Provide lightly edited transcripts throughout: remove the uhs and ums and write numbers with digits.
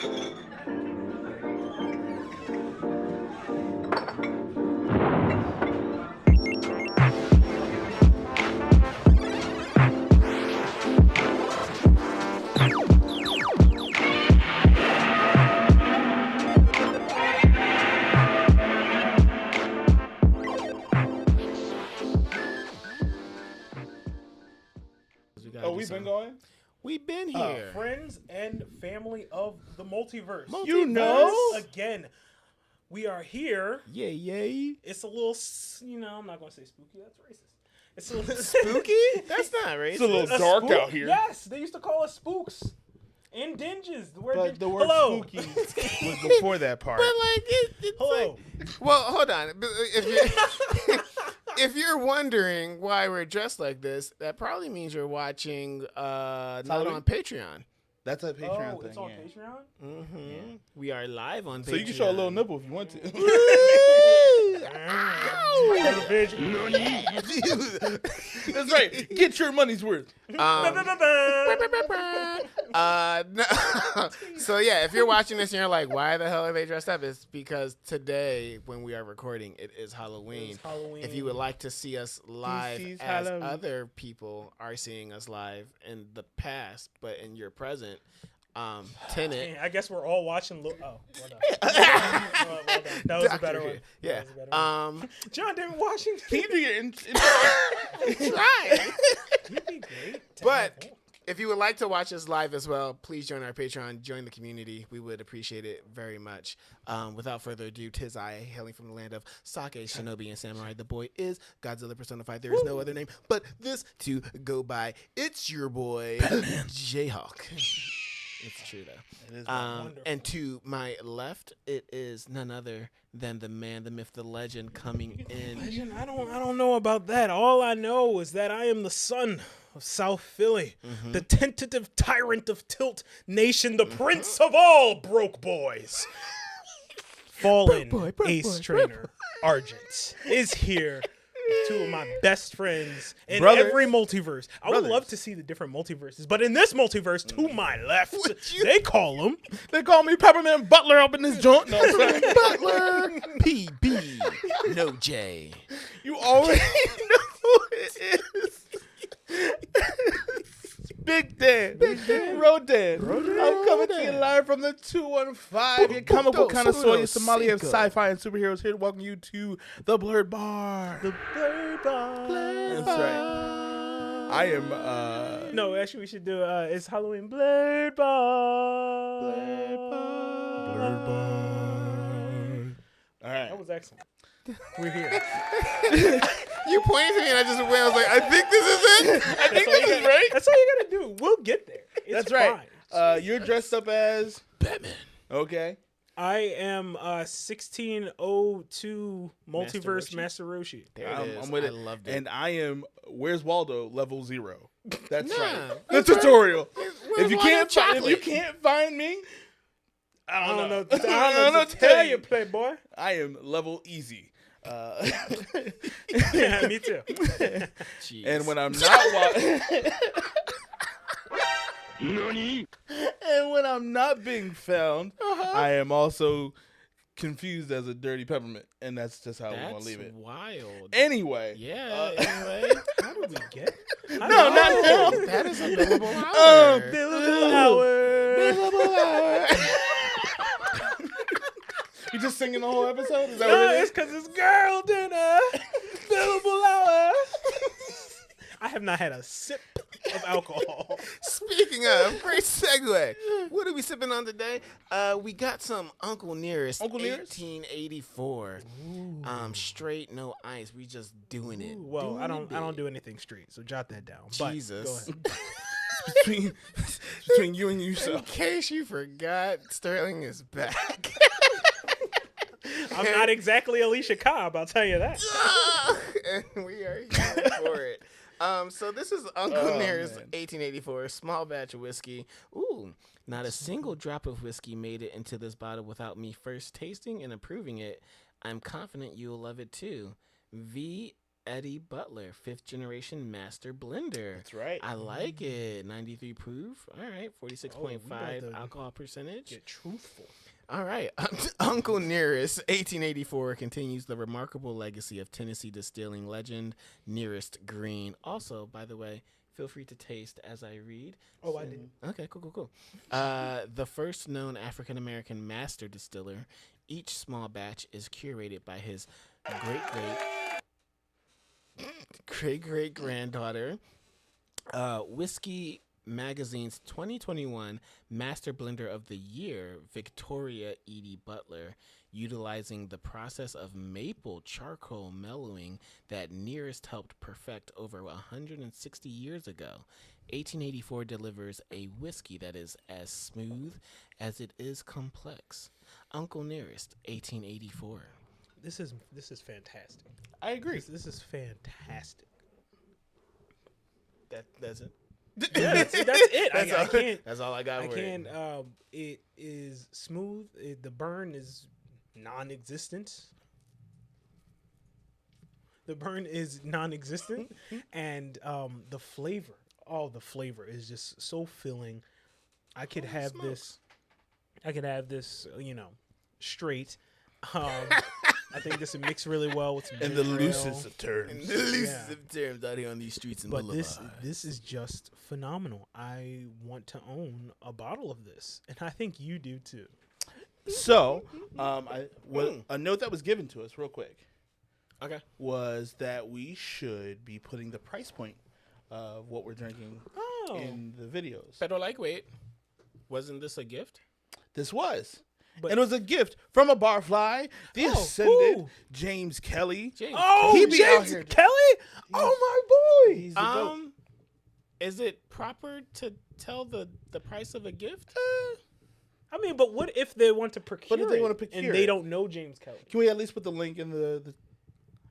Oh, we've been going? We've been here. Friends and family of the multiverse. You know? Again, we are here. Yay. It's a little, I'm not going to say spooky. That's racist. It's a little Spooky? That's not racist. It's a little dark spook? out here. Yes, they used to call us spooks. And dinges. The word But the word Hello. spooky was before that part. But like, it's Hello. like, well, hold on. If you're wondering why we're dressed like this, that probably means you're watching not Halloween? on Patreon. That's a Patreon thing. It's on yeah. Patreon? Mm-hmm. Yeah. We are live on Patreon. So you can show a little nipple if you want to. That's right. Get your money's worth. No. So yeah, if you're watching this and you're like, why the hell are they dressed up? It's because today, when we are recording, it is Halloween. It's Halloween. If you would like to see us live sees as Halloween? other people are seeing us live in the past, but in your present, Tenet. I guess we're all watching. Well done. Well done. That was a better one. Yeah. That was a better one. John David Washington. Can you do your Try. You'd be great. But if you would like to watch us live as well, please join our Patreon, join the community. We would appreciate it very much. Without further ado, 'tis I, hailing from the land of Sake, Shinobi, and Samurai. The boy is Godzilla personified. There is no other name but this to go by. It's your boy, Jayhawk. It's true, though. It is And to my left, it is none other than the man, the myth, the legend coming in. Legend, I don't know about that. All I know is that I am the son of South Philly, the tentative tyrant of Tilt Nation, the prince of all broke boys. Fallen ace trainer Argent is here. Two of my best friends in every multiverse. I would love to see the different multiverses, but in this multiverse, to my left, they call him. They call me Peppermint Butler up in this joint. No, sorry. Butler, PB, no J. You already know who it is. Big Dan. Rodan. I'm coming to you live from the 215. Your comic book connoisseur, your Somalia of sci-fi and superheroes, here to welcome you to the Blerd Bar. The Blerd Bar. That's right. I am, No, actually, we should do, it's Halloween Blerd Bar. Blerd Bar. All right. That was excellent. We're here. You pointed to me and I just went. I was like, I think this is it. I think this is right. That's all you gotta do. We'll get there. It's That's right. fine. You're dressed up as Batman. Okay. I am 1602 Multiverse Master Roshi. There it is. I'm with I it. loved it. And I am Where's Waldo level 0. That's Nah, right. The that's right. tutorial. Where's If you Waldo can't Chocolate? find me, I don't know. I don't know. Tell you, Playboy. I am level easy. Yeah, me too. Jeez. And when I'm not and when I'm not being found, I am also confused as a dirty peppermint, and that's just how we're gonna leave it. Wild. Anyway, Yeah. Anyway. How did we get? no, not now. That is a billable hour. Billable hour. You just singing the whole episode? Is that No, what it it's is? because it's girl dinner. Billable hour. I have not had a sip of alcohol. Speaking of, great segue. What are we sipping on today? We got some Uncle Nearest. Uncle Nearest? 1884. Straight, no ice. We just doing it. Well, Doing I don't it. do anything straight, so jot that down. But Jesus. go ahead. between you and In yourself. case you forgot, Sterling is back. I'm not exactly Alicia Cobb, I'll tell you that. And we are here for it. So this is Uncle Nearest man. 1884 small batch of whiskey. Ooh, not a single drop of whiskey made it into this bottle without me first tasting and approving it. I'm confident you'll love it too. VS Eddie Butler, 5th generation master blender. That's right. I like it. 93 proof. All right. we 46.5 about to alcohol percentage. Get truthful. All right. Uncle Nearest, 1884, continues the remarkable legacy of Tennessee distilling legend Nearest Green. Also, by the way, feel free to taste as I read. Oh, I did. Okay, cool. The first known African-American master distiller. Each small batch is curated by his great-great-granddaughter. Whiskey Magazine's 2021 Master Blender of the Year, Victoria Edie Butler, utilizing the process of maple charcoal mellowing that Nearest helped perfect over 160 years ago. 1884 delivers a whiskey that is as smooth as it is complex. Uncle Nearest, 1884. This is fantastic. I agree. This is fantastic. That's it. Yeah, that's it. I can't. That's all I got. I for can't. it. It is smooth. The burn is non-existent. And the flavor. Oh, the flavor is just so filling. I could have this. Straight. I think this would mix really well with some In the ginger ale. loosest of terms. In the loosest of terms out here on these streets and But boulevards. this is just phenomenal. I want to own a bottle of this, and I think you do too. So, a note that was given to us real quick Okay. was that we should be putting the price point of what we're drinking in the videos. Pero like, wait, wasn't this a gift? This was. But- and it was a gift from a barfly, the Oh, ascended who? James Kelly. James. Oh, He be out James here- Kelly! Oh my boy! He's the goat. Is it proper to tell the price of a gift? I mean, but what if they want to procure What if they it want to procure and they it? don't know James Kelly? Can we at least put the link in the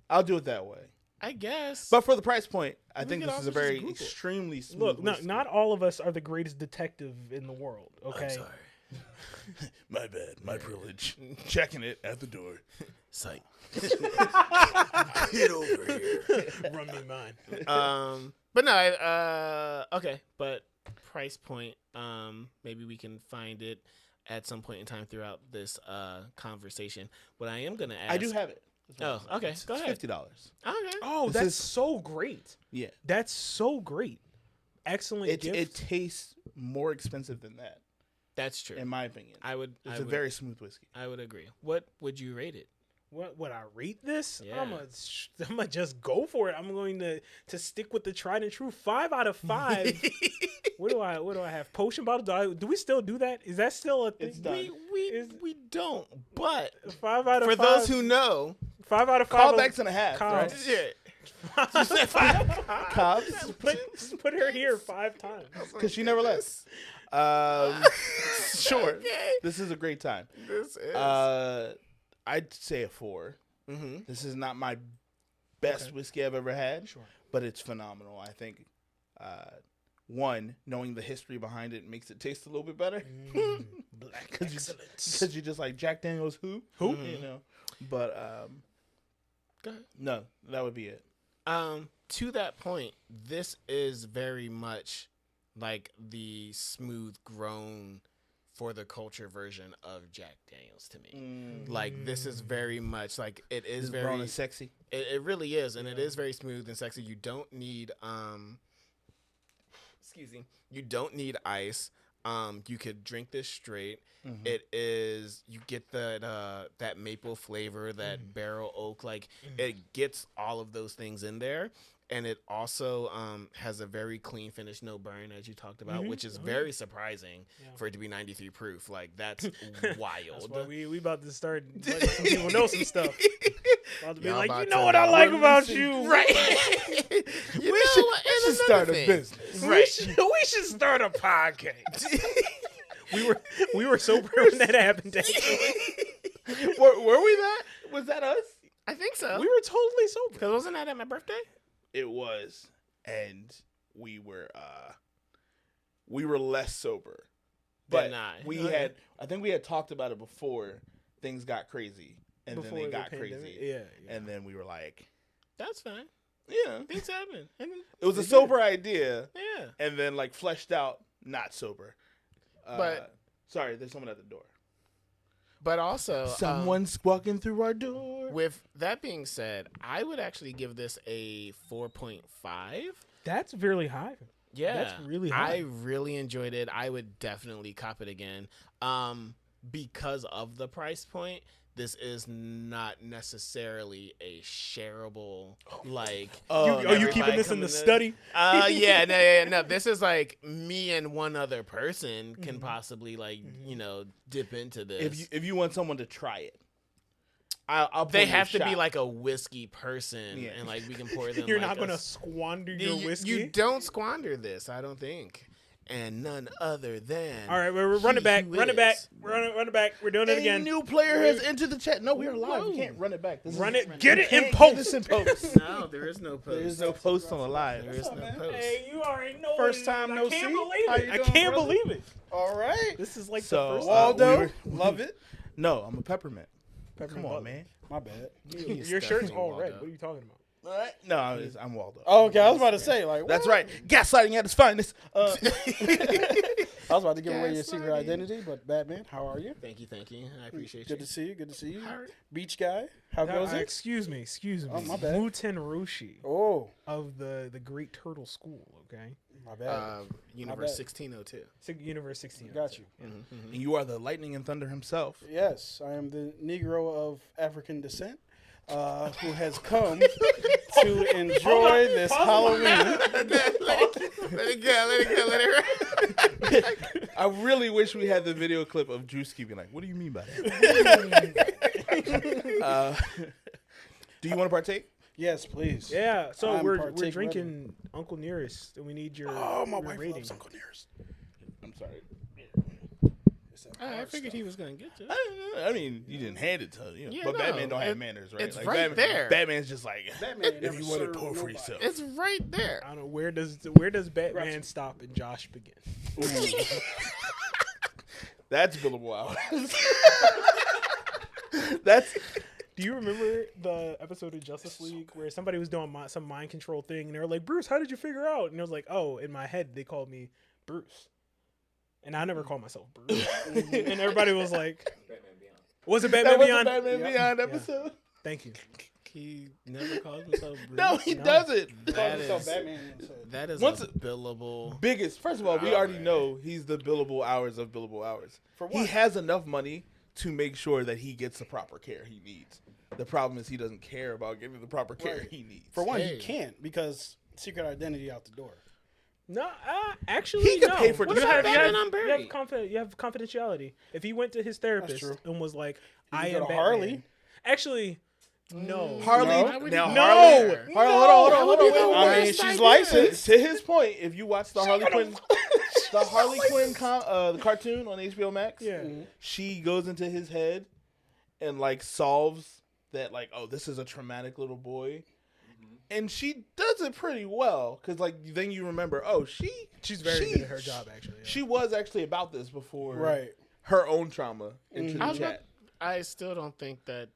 I'll do it that way. I guess. But for the price point, I We think could this is a also just very Google. extremely smooth Look, whiskey. not all of us are the greatest detective in the world. Okay, I'm sorry. My bad, my privilege. Checking it at the door. Psych. Get over here. run me mine. But no, okay. But price point, maybe we can find it at some point in time throughout this conversation. What I am gonna ask, I do have it. Oh, okay. Go ahead. $50. Okay. Oh, This that's is- so great. Yeah. That's so great. Excellent It gift. tastes more expensive than that, That's true. in my opinion. It's It's a very smooth whiskey. I would agree. What would you rate it? What would I rate this? Yeah. I'm gonna just go for it. I'm going to stick with the tried and true 5 out of 5. What do I have? Potion bottle? Do we still do that? Is that still a thing? It's done. We don't. But 5 out of for 5. those who know, 5 out of 5. Callbacks and a half, right? Cobbs. yeah. Cobbs. Put her here 5 times. Because she never left. Sure. Okay. This is a great time. This is. I'd say a 4. Mm-hmm. This is not my best whiskey I've ever had, Sure. but it's phenomenal. I think, one, knowing the history behind it makes it taste a little bit better. Black Because excellence. you just like Jack Daniels who? You know. But, Go ahead. no, that would be it. To that point, this is very much like the smooth grown for the culture version of Jack Daniels to me. Like this is very much like it is It's very grown and sexy. It really is, and it is very smooth and sexy. You don't need excuse me. You don't need ice. You could drink this straight. It is you get that maple flavor, that barrel oak, like it gets all of those things in there. And it also has a very clean finish, no burn, as you talked about, which is very surprising for it to be 93 proof. Like that's wild. That's why we about to start letting some people know some stuff. About to be Y'all like, about you know to what I like release about it. you, Right. We should start a business. Right. We should start a podcast. we were sober when that happened. Actually, Were we that? Was that us? I think so. we were totally sober. Because wasn't that at my birthday? It was, and we were less sober, but Than I. we Okay. had. I think we had talked about it before things got crazy, and Before then they the got pandemic. crazy, Yeah. and then we were like, That's fine. Yeah. Things happen. And then, It was a sober idea, yeah. and then like fleshed out, not sober. But- sorry, there's someone at the door. But also, Someone's walking through our door. with that being said, I would actually give this a 4.5. That's really high. Yeah, That's really high. I really enjoyed it. I would definitely cop it again. Because of the price point, this is not necessarily a shareable like. Are you keeping this in the study? Yeah, no. This is like me and one other person can Mm-hmm. possibly like dip into this. If you want someone to try it, I'll pour They you a have to be shot. like a whiskey person, Yeah. and like we can pour them. You're like not going to a squander your you, whiskey? you don't squander this, I don't think. And none other than. All right, we're run it back. who Run it back. is. Run it back. We're doing it A again. new player has entered the chat. No, we are live. We Whoa. can't run it back. Run it. Get it in Can't post. get this in post. No, there is no post. There's no post on the live. There is no post. Hey, you already know. First it. time I no can't see. believe How it. you I doing, can't brother? believe it. All right. This is like So, the first. Waldo, we love it. No, I'm a peppermint. Peppermint Come on, Butler. man. My bad. Your shirt's definitely all red. Waldo. What are you talking about? All right. No, I'm Waldo. Oh, okay, I was about to say like That's what? right. Gaslighting at its finest. I was about to give away your secret Gaslighting. identity, but Batman, how are you? Thank you. I appreciate Good you. to see you. Good to see you. How- Beach guy, how goes it? Excuse me. Oh, my bad. Muten Roshi Oh, of the Great Turtle School. Okay, my bad. Universe bad. 1602. Universe 16. Got you. And you are the lightning and thunder himself. Yes, I am the Negro of African descent who has come to enjoy this Halloween. Let it go. I really wish we had the video clip of Drewski being like, "What do you mean by that?" Do you want to partake? Yes, please. Yeah, so I'm we're partake drinking Uncle Nearest, and we need your Oh, my your wife rating. loves Uncle Nearest. I'm sorry. I figured he was gonna get to it. I mean, you didn't hand it to him, Yeah, but no, Batman don't have it- manners, right? it's right there. Batman's just like, Batman if never you want to served pour for nobody. yourself. It's right there. I don't know where does Batman Gotcha. stop and Josh begin. That's billable hours. That's Do you remember the episode of Justice League where somebody was doing some mind control thing and they were like, "Bruce, how did you figure out?" And I was like, "Oh, in my head they called me Bruce," and I never called myself Bruce. And everybody was like, "Was it that Batman was Beyond?" the Batman Yep. Beyond Yeah. episode. Thank you. He never calls himself Bruce. No, he No. doesn't. Calls That himself is Batman. So. that is Once- a billable. Biggest. First of all, we already know he's the billable hours of billable hours. For He what? has enough money to make sure that he gets the proper care he needs. The problem is he doesn't care about getting the proper care Right. he needs. For one, Hey. he can't because secret identity out the door. No, actually, He could no. pay for What this. you have, you Batman have, on Barry? you have confidentiality. If he went to his therapist true. and was like, He "I could am go to Batman," Harley. Actually, no. Harley, No. Why would he now do Harley, that? hold on. That would be the I mean, worst she's idea. licensed. To his point, if you watch the Harley Quinn, the cartoon on HBO Max, Yeah. she goes into his head and like solves that, like, oh, this is a traumatic little boy, and she does it pretty well because like then you remember, oh, She's very good at her job, actually. Yeah. She was actually about this before, Right. Her own trauma into I the was about- chat. I still don't think that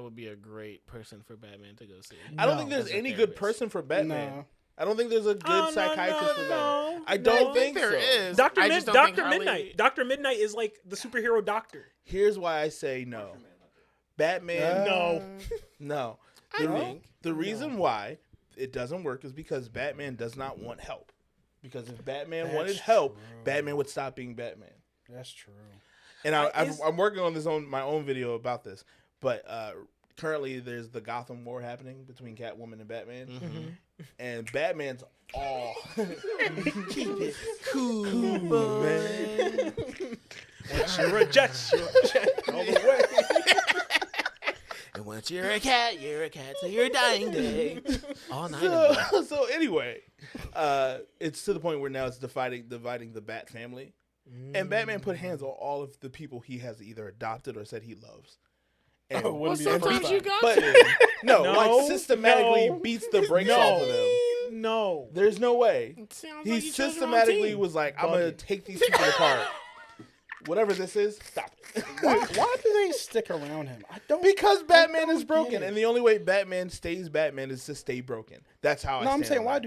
would be a great person for Batman to go see. I don't No. think there's As a any good therapist. person for Batman. No. I don't think there's a good psychiatrist for Batman. no, I don't no. think there so. is. Doctor I just don't think Doctor Harley- Midnight. Doctor Midnight is like the superhero doctor. Here's why I say no. Batman, no. I think. The reason why it doesn't work is because Batman does not want help. Because if Batman That's wanted help, true. Batman would stop being Batman. That's true. And Is- I'm working on my own video about this. But currently, there's the Gotham War happening between Catwoman and Batman, and Batman's all keep it cool, man. You're a jet. All the way. And once you're a cat till your dying day. All night. of So anyway, it's to the point where now it's dividing the Bat family, and Batman put hands on all of the people he has either adopted or said he loves. And, Oh, Well, wouldn't be the first sometimes time. you got but to. no, No, like systematically no, beats the brakes off of them. No. There's no way. It sounds He like you chose the wrong systematically team. was like, I'm gonna Buggin. take these people apart. whatever this is, stop it. Why do they stick around him? I don't. Because Batman don't is broken, get it. and the only way Batman stays Batman is to stay broken. That's how. No, I I'm saying why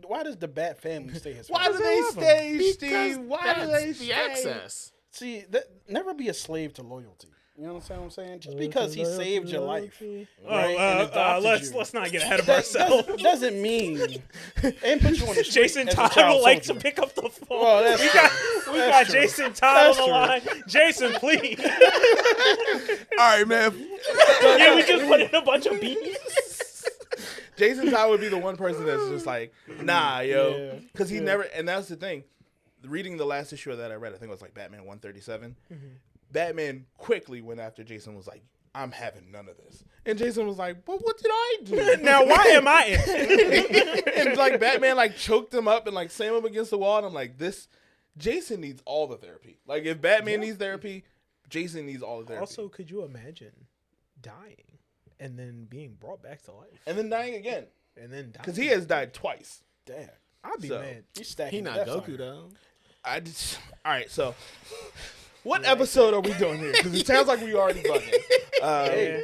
why does the Bat family stay his? Why family? do they stay, Because Steve? Why do that's they the stay? access. See, never be a slave to loyalty. You know what I'm saying? Just because he saved your life, right? and adopted you, Let's not get ahead of that ourselves. doesn't mean and put you on the street Jason as a Todd child would like to soldier. pick up the phone. Well, that's we true. got That's true. Jason Todd That's on the line. Jason, please. All right, man. Yeah, we just put in a bunch of beats. Jason Todd would be the one person that's just like, nah, yo, Yeah. because he never. And that's the thing. Reading the last issue that I read, I think it was like Batman 137. Batman quickly went after Jason. Was like, I'm having none of this, and Jason was like, but what did I do? Now, why am I in it? And like Batman like choked him up and like slammed him against the wall. And I'm like, Jason needs all the therapy. Like if Batman needs therapy, Jason needs all the therapy. Also, could you imagine dying and then being brought back to life and then dying again and then dying? because he has died twice. Damn, I'd be So- mad. he's stacking. He not deaths on Goku you. though. I just all right. So what episode are we doing here? Because it sounds like we already bugging. Hey,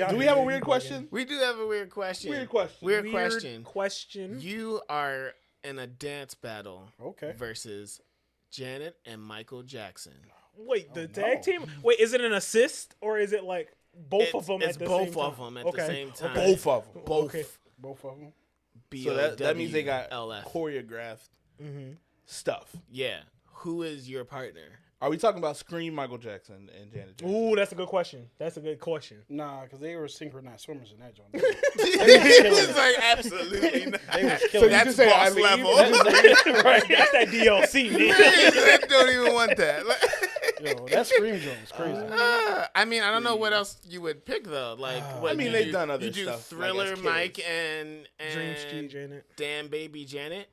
Do we have a weird question? We do have a weird question. Weird question. Weird question. Question. You are in a dance battle Okay. versus Janet and Michael Jackson. Wait, the no. tag team? Wait, is it an assist or is it like both of them It's at the both same time? of them at the same time. Both of them. Both. Okay. Both of them. So that means they got BOWLF. choreographed Mm-hmm. stuff. Yeah. Who is your partner? Are we talking about Scream, Michael Jackson, and Janet Jackson? Ooh, that's a good question. That's a good question. Nah, because they were synchronized swimmers in that joint. It's like absolutely not. They was So killing. you it. just say I boss leave? level. Right, that's that DLC, man. I don't even want that. Yo, that scream joint was crazy. I mean, I don't know what else you would pick though. Like, what, I mean, you they've do- done other You do stuff, like, Thriller, as Mike, kids. and Dream Street, Janet. Damn Baby Janet.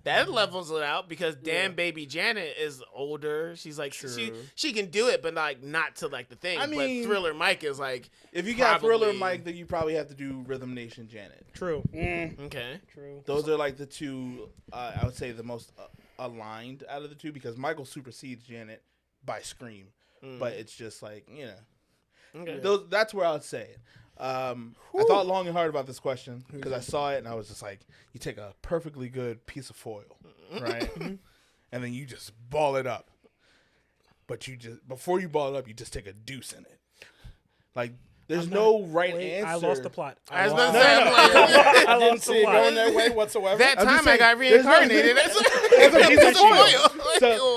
That levels it out because Damn Baby Janet is older. She's like she can do it, but like not to like the thing. I mean- but Thriller Mike is like If you got Thriller, probably- Mike, then you probably have to do Rhythm Nation, Janet. True. okay. True. Those are like the two, I would say, the most aligned out of the two because Michael supersedes Janet by Scream. But it's just like, you know. Okay. That's where I would say it. I thought long and hard about this question because I saw it and I was just like, you take a perfectly good piece of foil, right? And then you just ball it up. But you just, before you ball it up, you just take a deuce in it. Like, there's no right answer. I lost the plot. I was Wow. about to say, I'm like, I Didn't lost see the it plot. going that way whatsoever. that I'm just time I saying, got there's no- reincarnated. That's a piece of That's foil. Like, So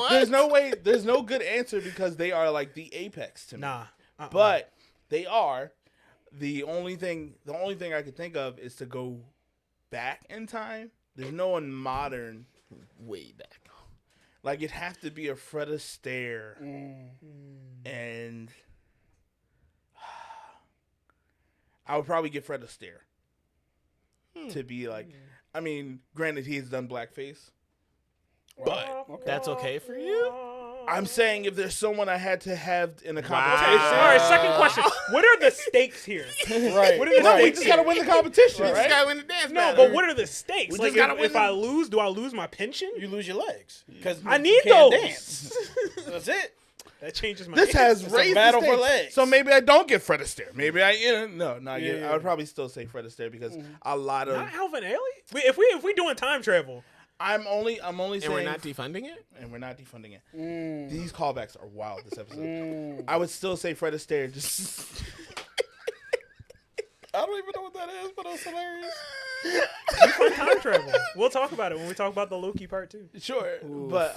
what? there's no good answer because they are like the apex to me. Nah. But they are the only thing I could think of is to go back in time. There's no one modern. way back. Like it'd have to be a Fred Astaire, and I would probably get Fred Astaire to be like. I mean, granted, he's done blackface, but That's okay for you? I'm saying if there's someone I had to have in a Okay, competition, all right, second question. What are the stakes here? Right. What are the no, we stakes just here? gotta win the competition, You just right? gotta win the dance No, battle. but what are the stakes? We Like, just gotta if win I them. lose, do I lose my pension? You lose your legs because I need can't those. Dance. That's it. That changes my. This has It's a raised battle the for stakes. legs. So maybe I don't get Fred Astaire. Maybe I, no, Yeah. I would probably still say Fred Astaire because a lot of Not Alvin Ailey. If we doing time travel, I'm only saying, And we're not defunding it? and we're not defunding it. These callbacks are wild this episode. I would still say Fred Astaire. Just I don't even know what that is, but it's hilarious. for time travel, we'll talk about it when we talk about the Loki part 2. sure, but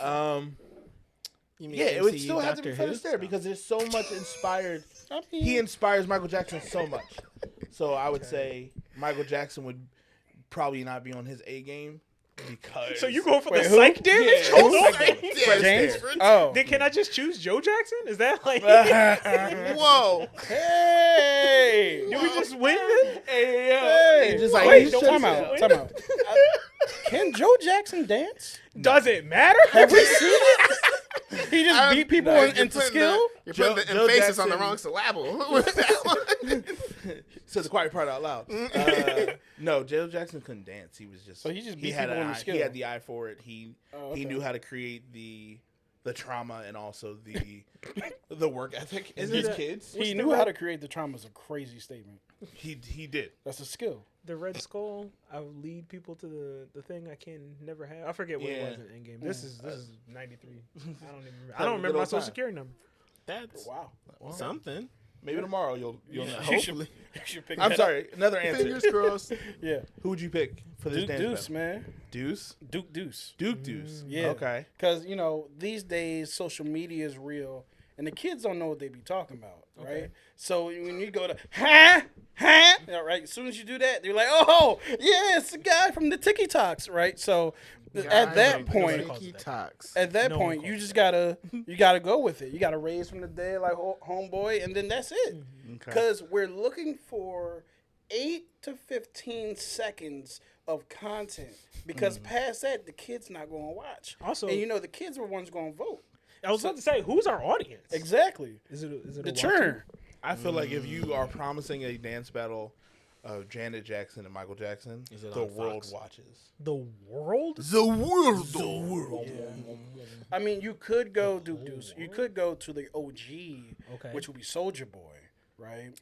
You mean yeah, it would MCU still have to be Doctor Fred Who? Astaire because there's so much inspired. I mean, He inspires Michael Jackson so much. So I would say Michael Jackson would probably not be on his A game because. So you going for Wait, the who? psych damage? Yeah. Hold on. Fred James. Astaire. Oh, Then can I just choose Joe Jackson? Is that like? Whoa. hey, Did we just win then? hey, Just like, wait, he should time have out, said- time out. Can Joe Jackson dance? Does it matter? Have we seen it? He just beat people You're into putting skill. You're Joe- putting the Joe emphasis on the Jackson- wrong syllable. With that one. Said the quiet part out loud. No, Joe Jackson couldn't dance. He was just. So he just beat had people an in the eye. skill. He had the eye for it. He okay. knew how to create the the trauma and also the work ethic in Is his it a- kids. He knew how to create the trauma is a crazy statement. He did. That's a skill. The Red Skull, I would lead people to the thing I can never have. I forget what it was in Endgame. This is 93. I don't remember my social security number. That's Wow. something. Maybe tomorrow you'll know. Hopefully. You should pick I'm that sorry. Another answer. Fingers crossed. up. Yeah. Who would you pick for this Duke dance Deuce, battle? man. Deuce. Duke Deuce. Duke Deuce. Yeah. Okay. Because, these days social media is real and the kids don't know what they be talking about, right? So when you go to, all right, as soon as you do that, they're like, oh, yeah, it's the guy from the TikToks, right? So at that point, No one you calls just gotta go with it. You gotta raise from the dead like homeboy, and then that's it. Okay. Because we're looking for 8 to 15 seconds of content. Because past that, the kids not gonna watch. Also- and the kids were ones gonna vote. I was about to say, who's our audience? Exactly. Is it The a churn. I feel like if you are promising a dance battle of Janet Jackson and Michael Jackson, Is it the on world Fox? watches. The world? The world. I mean, you could go Duke Deuce. You could go to the OG, Okay. which would be Soldier Boy, right?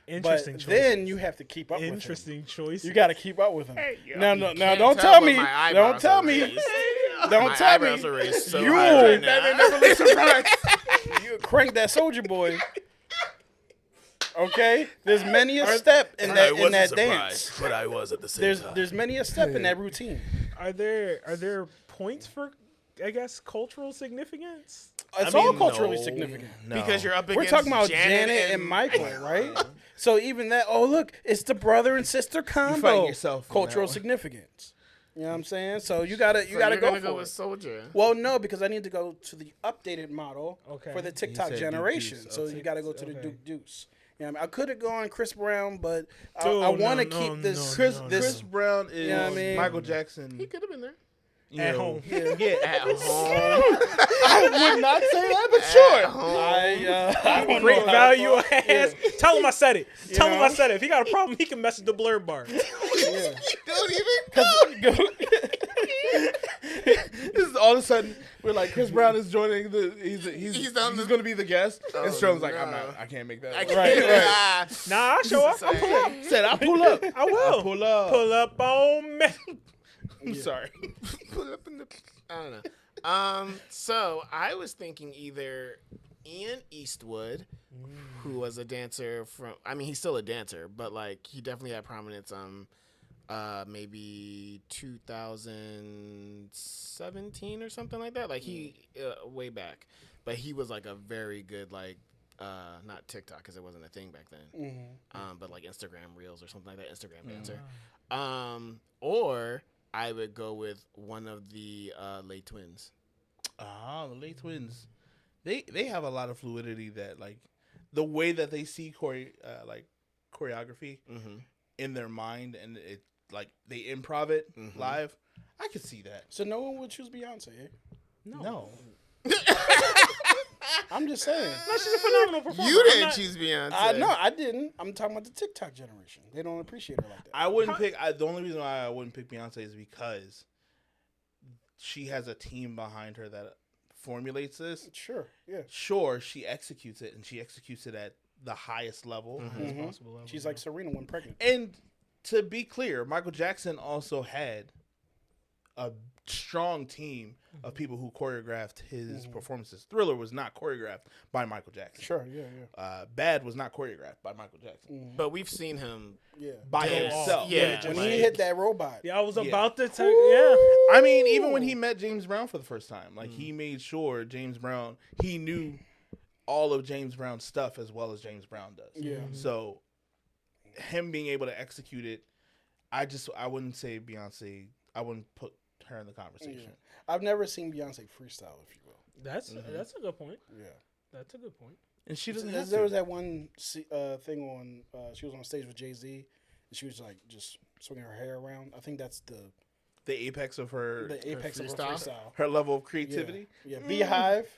Interesting But choice. then you have to keep up Interesting choice. with him. You got to keep up with him. Now, Can't don't tell tell but me. my eyebrows Don't tell are me. raised. Don't My tell me. eyebrows are raised so You- high right now. You crank that Soldier Boy. Okay, there's many a step in that dance. but I was at the same There's many a step in that routine. Are there points for, I guess, cultural significance? It's all culturally significant. Because you're up against We're talking about Janet and Michael, right? So even that, oh look, it's the brother and sister combo. fighting yourself on Cultural that one. significance. You know what I'm saying? So you gotta you're go gonna for go it. with Soldier. Well, no, because I need to go to the updated model Okay. for the You TikTok said Duke generation. Deuce. So you got to go to the Okay. Duke Deuce. You know what I mean? I could have gone Chris Brown, but I Dude, want to no, keep no, this. no, Chris this Brown is know what I mean? Michael Jackson. He could have been there. At home. Yeah. At home. I would not say that, but sure. At home. I don't Great know how value to ass. Yeah. Tell him I said it. Tell him know? I said it. If he got a problem, he can message the Blerd bar. Don't even. This is all of a sudden we're like Chris Brown is joining the he's on the- going to be the guest, and Strom's like no. I can't make that. I work. can't. Nah, I'll show up. I'll pull up. Said I'll pull up. I will. Pull up. Pull up on me. I'm sorry. Pull up in the. I don't know. So I was thinking either Ian Eastwood, who was a dancer from. I mean, he's still a dancer, but like he definitely had prominence. Maybe 2017 or something like that. Like he way back, but he was like a very good like. Not TikTok because it wasn't a thing back then. But like Instagram Reels or something like that. Instagram dancer. Or I would go with one of the Lay Twins. Ah, the Late Twins. They have a lot of fluidity that like the way that they see choreography in their mind, and it like they improv it live. I could see that. So no one would choose Beyonce. Eh? No. I'm just saying. No, she's a phenomenal performer. You I'm didn't not- choose Beyonce. No, I didn't. I'm talking about the TikTok generation. They don't appreciate her like that. I wouldn't pick. The only reason why I wouldn't pick Beyonce is because she has a team behind her that formulates this. Sure, yeah. Sure, she executes it, and she executes it at the highest level. Possible level, She's like Serena when pregnant. And to be clear, Michael Jackson also had a strong team of people who choreographed his performances. Thriller was not choreographed by Michael Jackson. Sure, yeah. Bad was not choreographed by Michael Jackson. But we've seen him. Yeah. By dance. himself. Yeah. When like- he hit that robot. Yeah, I was Yeah. about to tell yeah. I mean, even when he met James Brown for the first time, like he made sure James Brown, he knew all of James Brown's stuff as well as James Brown does. Yeah. So him being able to execute it, I wouldn't say Beyonce. I wouldn't put her in the conversation. Yeah. I've never seen Beyonce freestyle, if you will. That's a good point. Yeah. That's a good point. And she doesn't have There was to. that one thing on. She was on stage with Jay-Z, and she was like just swinging her hair around. I think that's the apex of her apex of her freestyle? freestyle. her level of Yeah. creativity. Yeah. Beehive.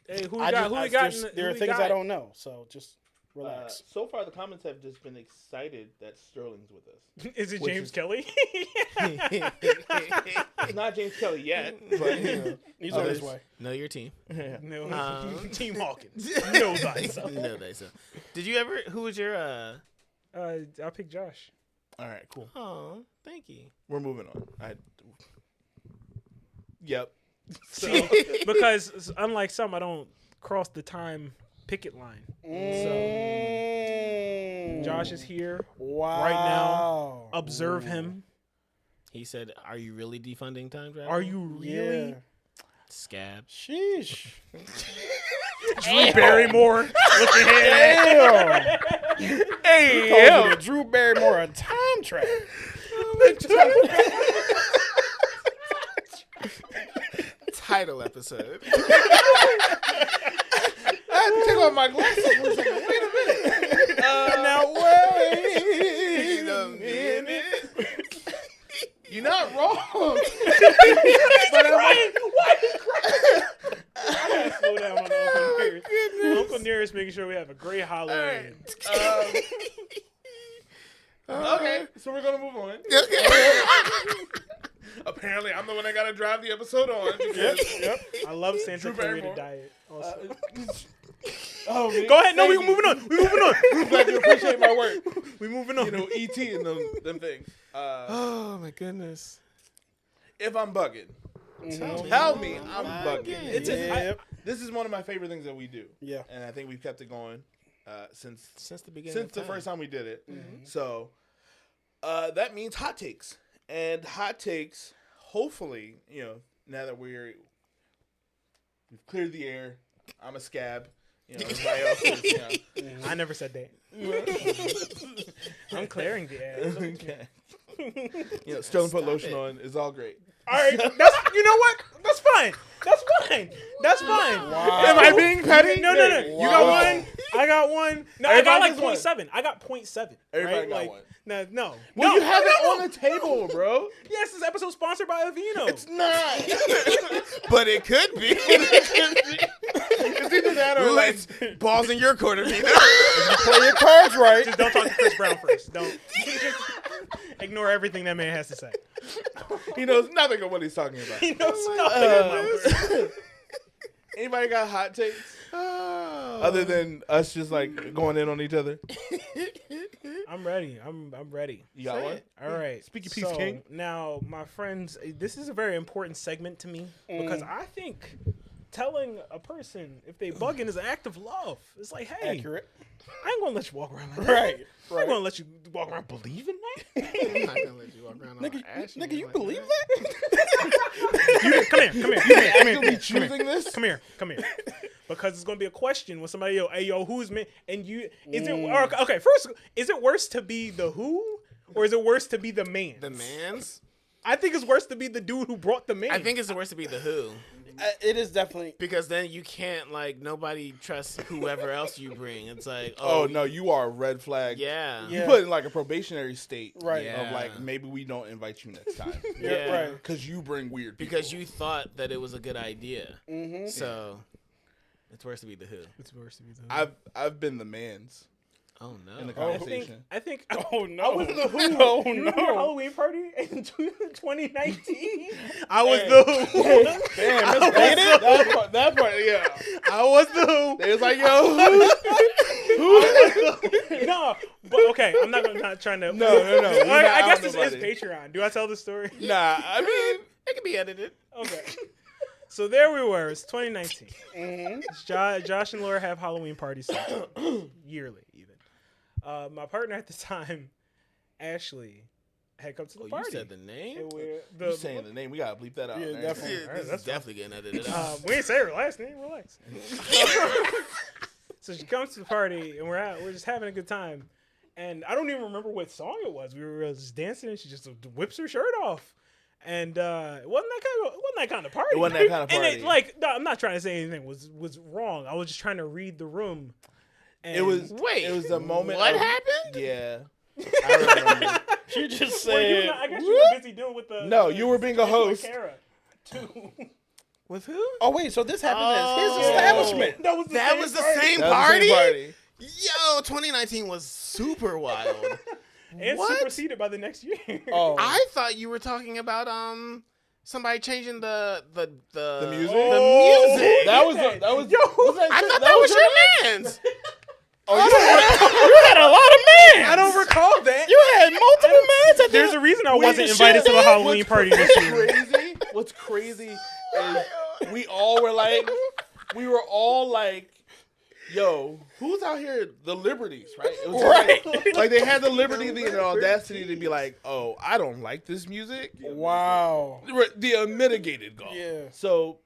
Hey, who I we got? just- Who I- we got? there's- there are things I don't know, so just Relax. So far, the comments have just been excited that Sterling's with us. Is it Which James is- Kelly? It's not James Kelly yet, but He's on his others- way. Know your team. No. Team Hawkins. No, No thyself. No thyself. Did you ever? Who was your? I'll pick Josh. All right, cool. Oh, thank you. We're moving on. Yep. See, because unlike some, I don't cross the time picket line. Mm. Josh is here. Wow. Right now. Observe him. He said, "Are you really defunding time travel? Are you really? Yeah. Scab?" Sheesh. Drew Barrymore looking at Damn. Hey, Calling it Drew Barrymore a time travel. Title episode. I had to take off my glasses for a second. Wait a minute. Now Wait a minute. You're not wrong. but I'm like, why you crying? I gotta slow down on Uncle Nearest. Uncle Nearest making sure we have a great Halloween. Okay, so we're gonna move on. Apparently, I'm the one that gotta drive the episode on. Because I love Santa Drew Clarita Barrymore. diet. Also. Oh, man. Go ahead. No, Thank we're you. moving on. We're moving on. I'm glad you appreciate my work. We're moving on. You know, ET and them things. Oh my goodness. If I'm bugging, Mm-hmm. tell me I'm bugging. It's This is one of my favorite things that we do. Yeah. And I think we've kept it going since Since the beginning. since the first time we did it. So that means hot takes. And hot takes, hopefully, you know, now that we've cleared the air, I'm a scab. You know, everybody else is, you know. I never said that. I'm clearing the air. Okay. You know, Sterling put Stop lotion it. on. It's all great. All right, that's you know what? That's fine. That's fine. That's fine. Wow. Am I being petty? No. You got Wow. one. I got one. No, I Everybody got like gets one. 0.7. I got 0.7. Everybody right? got like, one. No. Well, no, you have no, it no. on the table, bro. Yes, this episode sponsored by Aveeno. It's not. But it could be. It's either that or like, Let's balls in your court, Aveeno. Play your cards right. Just don't talk to Chris Brown first. Don't. Just ignore everything that man has to say. he knows nothing of what he's talking about. He knows nothing about it. Anybody got hot takes other than us just like going in on each other? I'm ready. I'm ready. You got one? All right. Speak your piece, King. Now, my friends, this is a very important segment to me because I think telling a person if they bugging is an act of love. It's like, hey, Accurate. I ain't gonna let you walk around like that. Right. I ain't gonna let you walk around believing that. I'm not gonna let you walk around on Nigga, my ass. nigga, you like believe that? that? Come here. Actively choosing this? Come here. Because it's gonna be a question when somebody who's me? And you is it or, okay? First, is it worse to be the who or is it worse to be the man? The man's? I think it's worse to be the dude who brought the man. I think it's the worst to be the who. It is definitely. Because then you can't, like, nobody trusts whoever else you bring. It's like, Oh, no, you are a red flag. Yeah. You put in like a probationary state Right. of like, Yeah. maybe we don't invite you next time. Yeah. Right. Because you bring weird people. Because you thought that it was a good idea. Mm-hmm. So, it's worse to be the who. it's worse to be the who. I've been the man's Oh, no. in the I conversation. think. Oh no. I was the who. Oh You remember no. your Halloween party in 2019? I was the who. Damn, it's dated. That part, yeah. I was the who. They was like, yo, who? No, but okay, I'm not trying to. No. We're not I guess out this is nobody. Patreon. Do I tell the story? Nah, I mean, It can be edited. Okay. So there we were. It's 2019. Mm-hmm. Josh and Laura have Halloween parties yearly, even. My partner at the time, Ashley, had come to the Oh, party. you said the name? And we're- you saying the name, we gotta bleep that out. Yeah, man. definitely. Yeah, Alright, this that's is definitely getting edited out. we ain't say her last name. Relax. So she comes to the party, and we're just having a good time. And I don't even remember what song it was. We were just dancing, and she just whips her shirt off. And it wasn't that kind of party. It wasn't that kind of And party. it, like, no, I'm not trying to say anything was wrong. I was just trying to read the room. And It was Wait, It was the moment. what of- happened? Yeah, I remember. She just Well, you said. were, I guess you were busy dealing with the. No, you were being a host. Kara, too. With who? Oh wait, so this happened at his Oh. establishment. That was the That same was the party. same That was the party? same party. Yo, 2019 was super wild. And What? superseded by the next year. Oh, I thought you were talking about somebody changing the music? Oh, The music. That was I thought that was your man's. you had a lot of men. I don't recall that. You had multiple men at There's a reason I wasn't invited to the Halloween party this year. What's crazy is we were all like, yo, who's out here? The Liberties, right? It was Right. like they had the liberty, the audacity to be like, oh, I don't like this music. Wow. The unmitigated golf. Yeah. So,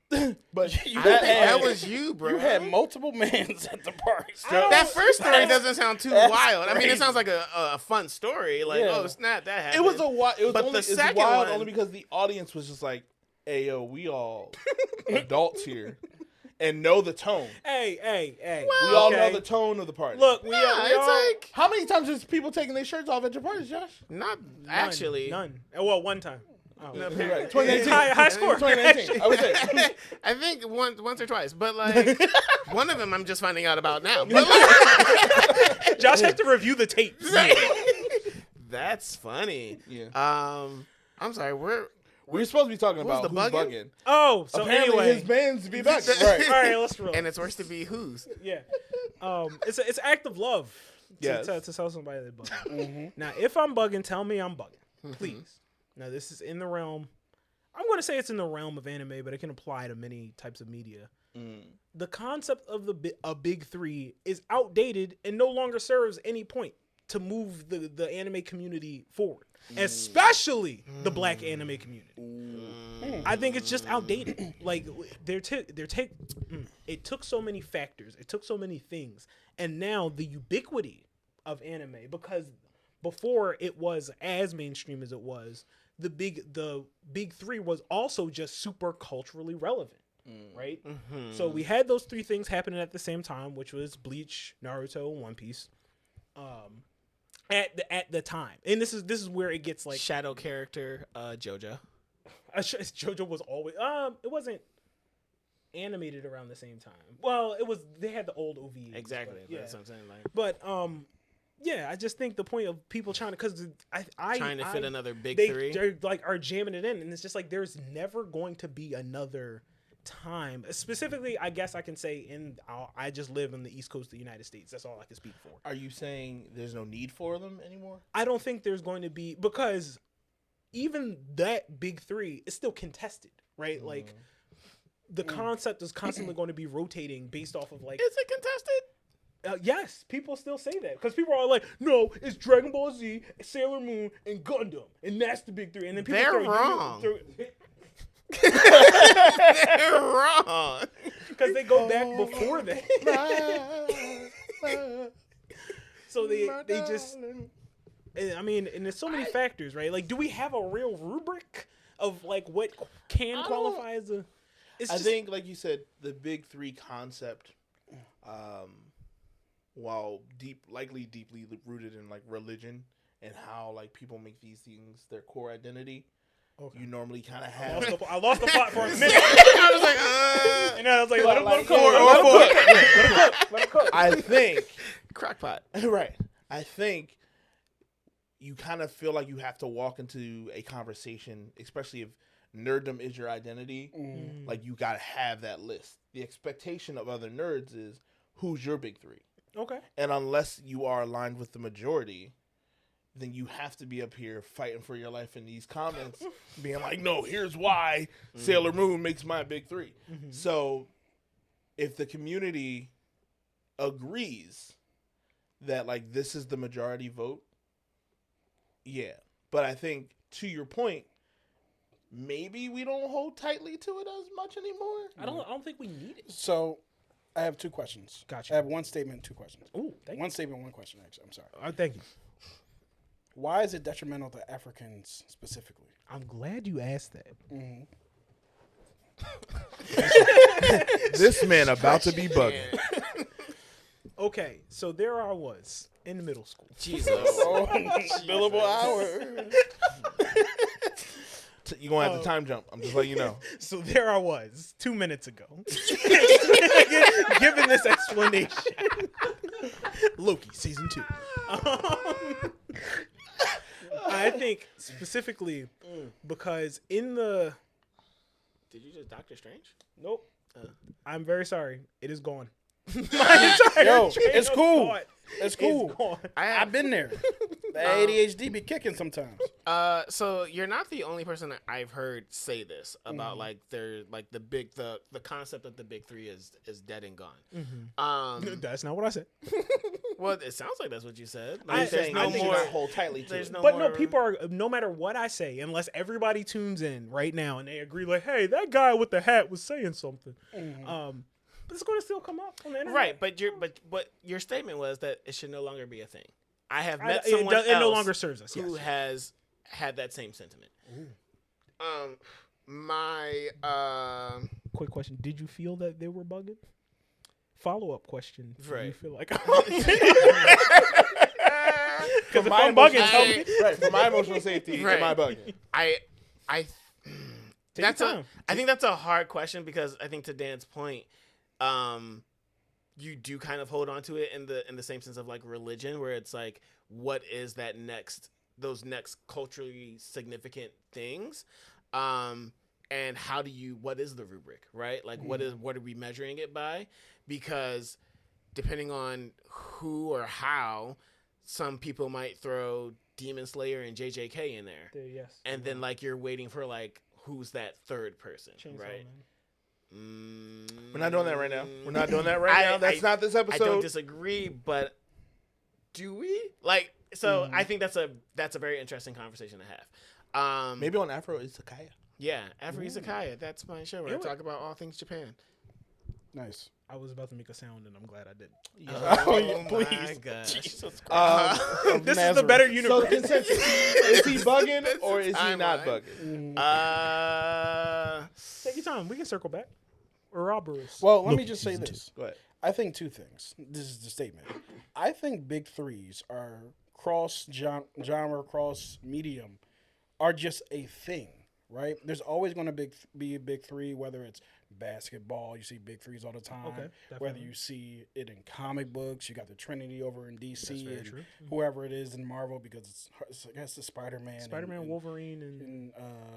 but That was you, bro. You had multiple men at the party. That first story doesn't sound too That's wild. I mean, it crazy. sounds like a fun story. Like, Yeah. oh snap, that happened. it was But only, the it's second wild one- only because the audience was just like, hey, yo, we all adults here and know the tone. Hey. We all okay. know the tone of the party. Look, Yeah, we it's all, like how many times is people taking their shirts off at your parties, Josh? not actually. none. Well, one time. Oh. No, Right. 2019. High score. 2019. I would say. I think once or twice, but like one of them I'm just finding out about now. But like, Josh has to review the tapes. that's funny. Yeah. I'm sorry. We're supposed to be talking What was about the who's Buggin? bugging. Oh, so Apparently anyway. his band's be back. All right, let's roll. And it's worse to be whose. Yeah. It's an act of love Yes. to tell somebody they're bugging. Now, if I'm bugging, tell me I'm bugging. Please. Now, this is in the realm. I'm going to say it's in the realm of anime, but it can apply to many types of media. The concept of a big three is outdated and no longer serves any point to move the anime community forward, especially the black anime community. I think it's just outdated. Like it took so many factors, it took so many things, and now the ubiquity of anime, because before it was as mainstream as it was, the big three was also just super culturally relevant. Right? So we had those three things happening at the same time, which was Bleach, Naruto, and One Piece. At the time, and this is where it gets like Shadow character, JoJo. JoJo was always it wasn't animated around the same time. Well, it was, they had the old OVAs. Exactly. But, yeah. That's what I'm saying. Like But yeah, I just think the point of people trying to, because trying to fit another big three. They're like are jamming it in, and it's just like there's never going to be another time. Specifically, I guess I can say I just live in the East Coast of the United States. That's all I can speak for. Are you saying there's no need for them anymore? I don't think there's going to be, because even that big three is still contested, right? Like the concept is constantly going to be rotating based off of like. Is it contested? Yes, people still say that because people are like, no, it's Dragon Ball Z, Sailor Moon, and Gundam, and that's the big three. And then people They're throw wrong. They're wrong. because they go back before that. So they just, I mean, and there's so many factors, right? Like, do we have a real rubric of like what can qualify as a? I think, like you said, the big three concept, while likely deeply rooted in like religion and how like people make these things their core identity. Okay. You normally kind of have. I lost the plot for a minute. I was like, and I was like, let him cook. I think Crockpot. Right. I think you kind of feel like you have to walk into a conversation, especially if nerddom is your identity. Like you got to have that list. The expectation of other nerds is who's your big three. Okay. And unless you are aligned with the majority, then you have to be up here fighting for your life in these comments, being like, no, here's why Sailor Moon makes my big three. So if the community agrees that like this is the majority vote, yeah. But I think to your point, maybe we don't hold tightly to it as much anymore. I don't think we need it. So, I have two questions. Gotcha. I have one statement, two questions. Ooh, thank you. One statement, one question. Actually, I'm sorry. Thank you. Why is it detrimental to Africans specifically? I'm glad you asked that. This man about to be bugging. Okay, so there I was in middle school. Jesus. Billable hour. You're going to have to time jump. I'm just letting you know. So there I was 2 minutes ago, giving this explanation. Loki season 2. I think specifically because in the Did you just Doctor Strange? nope, I'm very sorry. It is gone. Yo, train it's of cool. thought It's cool. gone. I've been there. The ADHD be kicking sometimes. So you're not the only person that I've heard say this about like they're like the concept of the big three is dead and gone. That's not what I said. Well, it sounds like that's what you said. I'm Like, there's saying no I think more. it's hold tightly to There's it. no But more. no, people are, no matter what I say, unless everybody tunes in right now and they agree, like, hey, that guy with the hat was saying something. But it's going to still come up on the internet. Right, but your statement was that it should no longer be a thing. I have met It someone else no longer serves us. who Yes. has had that same sentiment. My Quick question: did you feel that they were bugging? Follow-up question: do you Right. feel like For if my I'm bugging, emotional tell me. safety, right? For my emotional safety, Right. am I bugging? I Take that's your a time. I think that's a hard question because I think to Dan's point, you do kind of hold on to it in the same sense of like religion, where it's like, what is those next culturally significant things, and what is the rubric, right? Like what are we measuring it by? Because depending on who or how, some people might throw Demon Slayer and JJK in there. Yes. And then like you're waiting for like who's that third person, Chainsaw right? Man. We're not doing that right now. We're not doing that right now. That's not this I episode. don't disagree, but do we? Like, so I think that's a very interesting conversation to have. Maybe on Afro Izakaya. Yeah, Afro Izakaya. That's my show where I talk about all things Japan. Nice. I was about to make a sound, and I'm glad I didn't. Oh, yeah, my please. gosh. Jesus Christ. This is the better So universe. consensus: is he bugging or is he timeline. not bugging? Take your time. We can circle back. Ouroboros. Well, let me just say this. Go ahead. I think two things. This is the statement. I think big threes are cross genre, cross medium, are just a thing, right? There's always going to be a big three, whether it's basketball, you see big threes all the time. Okay, whether definitely. you see it in comic books, you got the Trinity over in DC, very and true. whoever it is in Marvel, because I guess the Spider-Man, Spider-Man, Wolverine, and and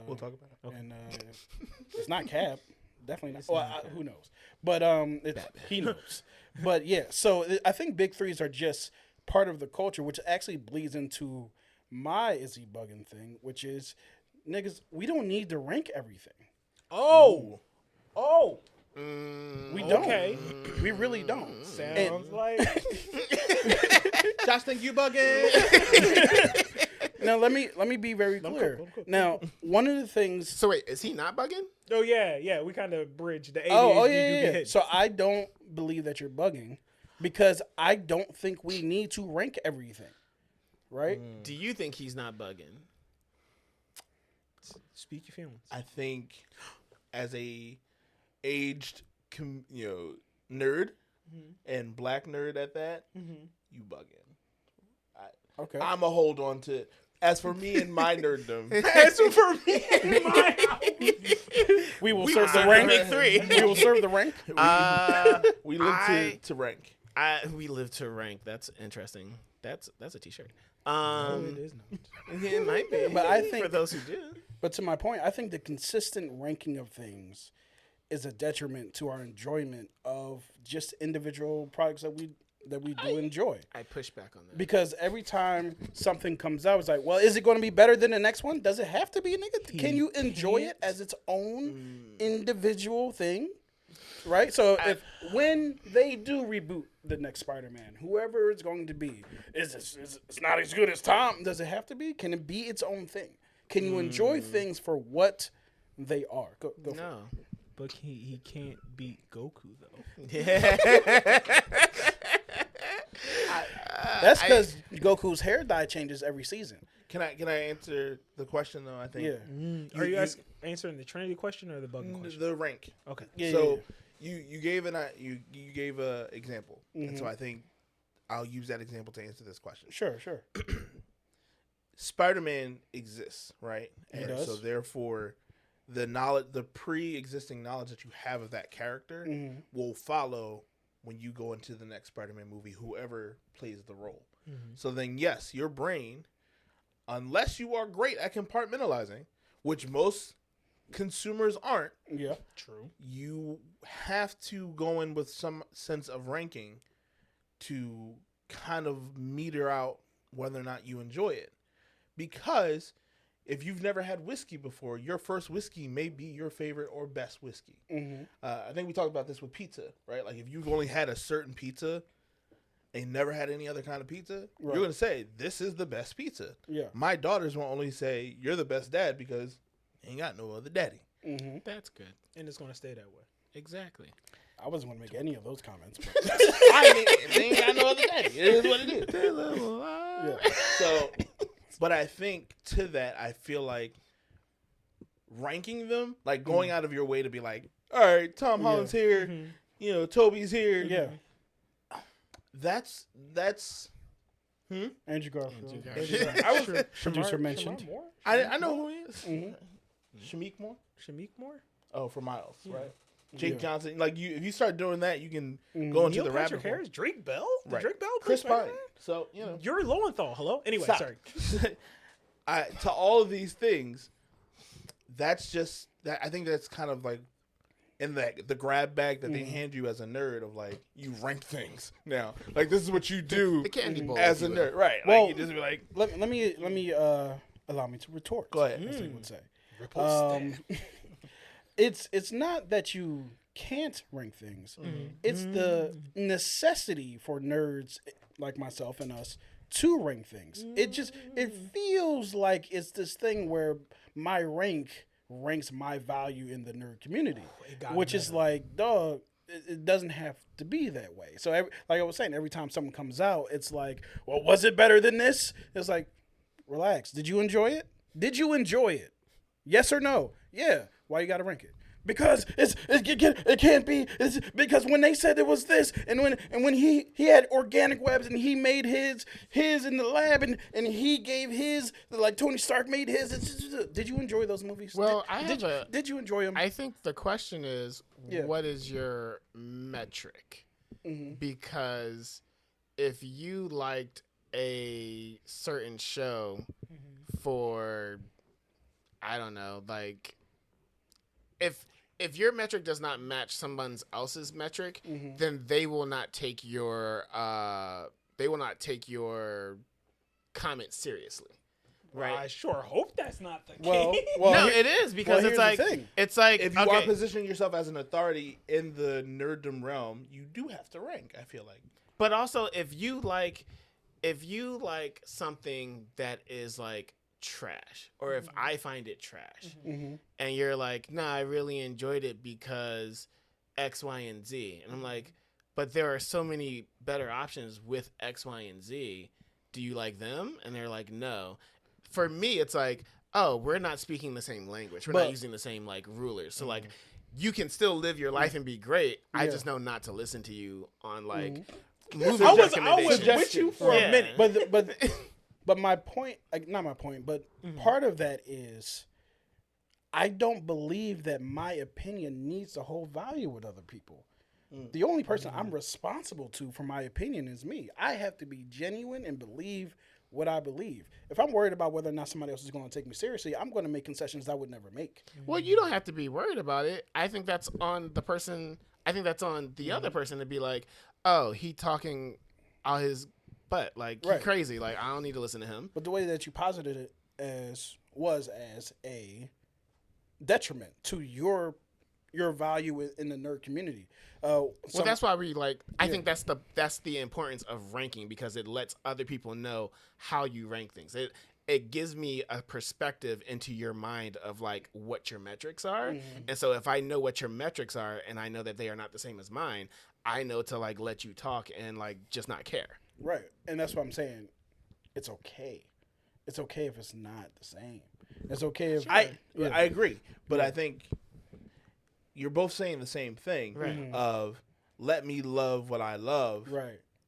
We'll talk about it. and it's not Cap. Definitely not. Well, who knows? But he knows. But yeah, so I think big threes are just part of the culture, which actually bleeds into my is he bugging thing, which is niggas. We don't need to rank everything. oh, We don't. Okay. We really don't. sounds like Josh, think you bugging? Now let me be very clear. cool. Now, one of the things. So wait, is he not bugging? oh yeah. We kind of bridged the ADHD. Oh do yeah, get yeah. hit. So I don't believe that you're bugging because I don't think we need to rank everything. Right? Do you think he's not bugging? Speak your feelings. I think as a aged, nerd and black nerd at that, you bugging. Okay. I'm a hold on to. As for me and my nerddom, As for me, we will We serve the serve rank. the big three. We will serve the rank. we live to rank. We live to rank. That's interesting. That's a t-shirt. it is not. It might be, But I think- for those who do. But to my point, I think the consistent ranking of things is a detriment to our enjoyment of just individual products that we do enjoy. I push back on that. Because every time something comes out, it's like, well, is it going to be better than the next one? Does it have to be, nigga? Can you enjoy it as its own individual thing? Right? So when they do reboot the next Spider-Man, whoever it's going to be, it's not as good as Tom. Does it have to be? Can it be its own thing? Can you enjoy things for what they are? Go for it. No. But he can't beat Goku though. That's because Goku's hair dye changes every season. Can I answer the question though? I think. Yeah. Are you answering the Trinity question or the bugging question? The rank. Okay. Yeah, So you gave you gave a example, and so I think I'll use that example to answer this question. Sure. Spider-Man exists, right? And does. so therefore, the pre-existing knowledge that you have of that character will follow when you go into the next Spider-Man movie, whoever plays the role. So then, yes, your brain, unless you are great at compartmentalizing, which most consumers aren't, Yeah. True. you have to go in with some sense of ranking to kind of meter out whether or not you enjoy it. Because if you've never had whiskey before, your first whiskey may be your favorite or best whiskey. I think we talked about this with pizza, right? Like if you've only had a certain pizza and never had any other kind of pizza, you're going to say, this is the best pizza. Yeah. My daughters will only say, you're the best dad because you ain't got no other daddy. That's good. And it's going to stay that way. Exactly. I wasn't going to make any of those comments. But I mean, they ain't got no other daddy. It is what it is. yeah. So, but I think to that, I feel like ranking them, like going out of your way to be like, all right, Tom Holland's here, you know, Toby's here. Yeah. That's Andrew Garfield. I was Producer mentioned. I know who he is. Shamik Moore. Shamik Moore? Oh, for Miles, right? Jake Johnson. Like if you start doing that, you can go into Neil the Patrick rabbit hole. Harris? Drake Bell? Did Right. Drake Bell play Chris Pine. Spider-Man? So you know, Yuri Lowenthal. Hello? Anyway, Stop. sorry. To all of these things, that's just that. I think that's kind of like in the grab bag that they hand you as a nerd of like you rank things now. Like this is what you do The candy bowl, as a if you will. nerd, right? Well, Like you just be like, Let me allow me to retort. go ahead. As they would say. It's not that you can't rank things. It's the necessity for nerds like myself and us to rank things. It feels like it's this thing where my rank ranks my value in the nerd community, which is like, dog, it doesn't have to be that way. So like I was saying, every time something comes out, it's like, well, was it better than this? It's like, relax. Did you enjoy it? Did you enjoy it? Yes or no? Yeah. Why you got to rank it? Because it can't be. It's because when they said it was this, and when he had organic webs and he made his in the lab and he gave his, like Tony Stark made his. Did you enjoy those movies? Well, did you enjoy them? I think the question is, Yeah. what is your metric? Because if you liked a certain show for, I don't know, like if your metric does not match someone else's metric, then they will not take your comment seriously. Right. I sure hope that's not the case. Well, No, it is because here's the it's like If you are positioning yourself as an authority in the nerddom realm, you do have to rank. I feel like. But also, if you like something that is like trash, or if I find it trash, and you're like, nah, I really enjoyed it because X, Y, and Z, and I'm like, but there are so many better options with X, Y, and Z. Do you like them? And they're like, no. For me, it's like, oh, we're not speaking the same language. We're not using the same like rulers. So like, you can still live your life and be great. I just know not to listen to you on like movie I was recommendations. with you for a minute. But my point, not my point, but part of that is, I don't believe that my opinion needs to hold value with other people. The only person I'm responsible to for my opinion is me. I have to be genuine and believe what I believe. If I'm worried about whether or not somebody else is going to take me seriously, I'm going to make concessions I would never make. Well, you don't have to be worried about it. I think that's on the person. I think that's on the other person to be like, oh, he talking out his butt. Like, he crazy. Like, I don't need to listen to him. But the way that you posited it was as a detriment to your value in the nerd community. Well, that's why we like. I think that's the importance of ranking, because it lets other people know how you rank things. It gives me a perspective into your mind of like what your metrics are, and so if I know what your metrics are and I know that they are not the same as mine, I know to like let you talk and like just not care. Right, and that's what I'm saying. It's okay. It's okay if it's not the same. It's okay if I agree, but I think you're both saying the same thing of let me love what I love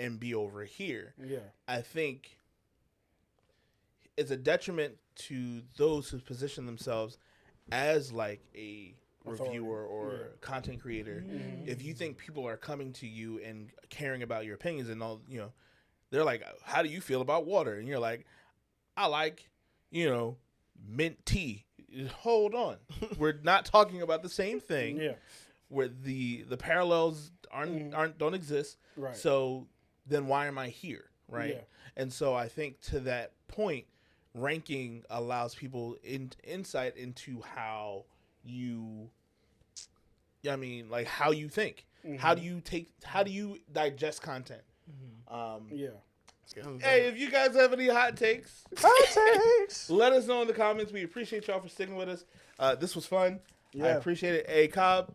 and be over here. Yeah. I think it's a detriment to those who position themselves as like a reviewer or Yeah. content creator, if you think people are coming to you and caring about your opinions and all, they're like, how do you feel about water? And you're like, I like, mint tea. Hold on. We're not talking about the same thing. Yeah. Where the parallels don't exist. Right. So then why am I here? Right. Yeah. And so I think to that point, ranking allows people insight into how you, how you think. How do you digest content? Yeah. Hey, if you guys have any hot takes, let us know in the comments. We appreciate y'all for sticking with us. This was fun. I appreciate it. Hey, Cobb,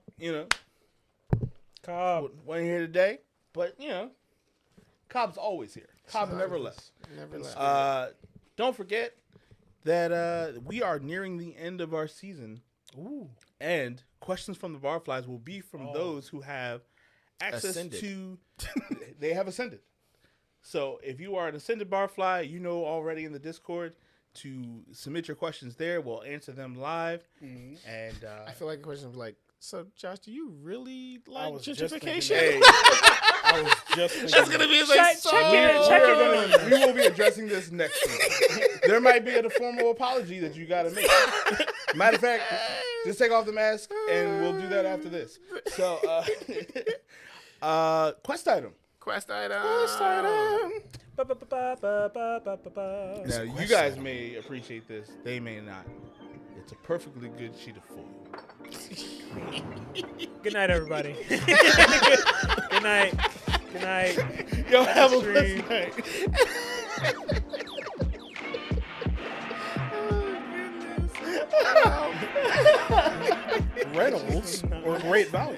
Cobb. wasn't here today, but Cobb's always here. Cobb never left. Never left. Don't forget that we are nearing the end of our season. Ooh. And questions from the Barflies will be from those who have access Ascended. they have ascended. So if you are an ascended Barfly, already in the Discord to submit your questions there. We'll answer them live. And I feel like a question of like, so Josh, do you really I like was just gentrification? thinking I was just thinking That's gonna be like we will be addressing this next week. There might be a formal apology that you got to make. Matter of fact, just take off the mask and we'll do that after this. So, quest item. Quest item. Now, you guys may appreciate this. They may not. It's a perfectly good sheet of foil. Good night, everybody. Good night. Good night. Yo, have a Stream. blessed night. Reynolds or Great Value.